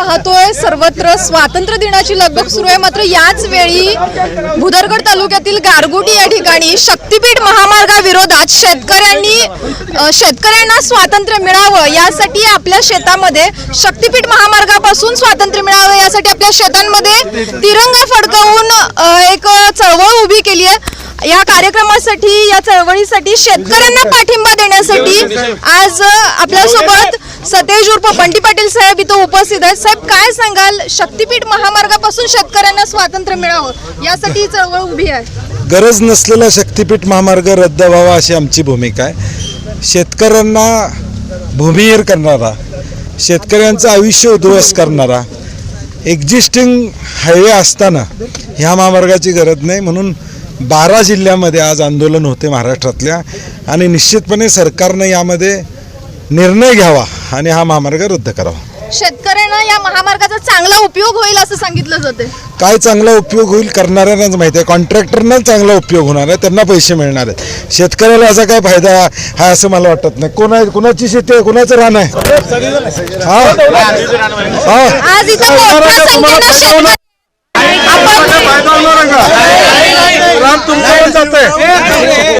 पाहतोय सर्वत्र स्वातंत्र्य दिनाची लगबग सुरू आहे, मात्र याच वेळी भुदरगड तालुक्यातील गारगोटी या ठिकाणी शक्तीपीठ महामार्गाविरोधात शेतकऱ्यांना स्वातंत्र्य मिळावं यासाठी आपल्या शेतामध्ये शक्तीपीठ महामार्गापासून स्वातंत्र्य मिळावं यासाठी आपल्या शेतांमध्ये तिरंगा फडकावून एक चळवळ उभी केली आहे। या कार्यक्रमासाठी या चळवळीसाठी शेतकऱ्यांना पाठिंबा देण्यासाठी आज आपल्यासोबत सतेज उर्फ बंटी पाटील साहेब इथं उपस्थित आहेत। साहेब, काय सांगाल, शक्तीपीठ महामार्गापासून शेतकऱ्यांना स्वातंत्र्य मिळावं यासाठी चळवळ उभी आहे? गरज नसलेला शक्तीपीठ महामार्ग रद्द व्हावा अशी आमची भूमिका आहे। शेतकऱ्यांना भूमिहीन करणारा, शेतकऱ्यांचं आयुष्य उद्ध्वस्त करणारा एक्झिस्टिंग हायवे असताना ह्या महामार्गाची गरज नाही, म्हणून 12 जिल्ह्यामध्ये आज आंदोलन होते महाराष्ट्रातल्या, आणि निश्चितपणे सरकारने यामध्ये निर्णय घ्यावा आणि हा महामार्ग रद्द करावा। शेतकऱ्यांना या महामार्गाचा चांगला उपयोग होईल असं सांगितलं जाते। काय चांगला उपयोग होईल करणाऱ्यांनाच माहिती आहे, कॉन्ट्रॅक्टरना चांगला उपयोग होणार आहे, त्यांना पैसे मिळणार आहेत। शेतकऱ्याला असा काय फायदा हा असं मला वाटत नाही। कोणाची शेती आहे, कोणाचं रान आहे? आज इथं मोठ्या संख्येनं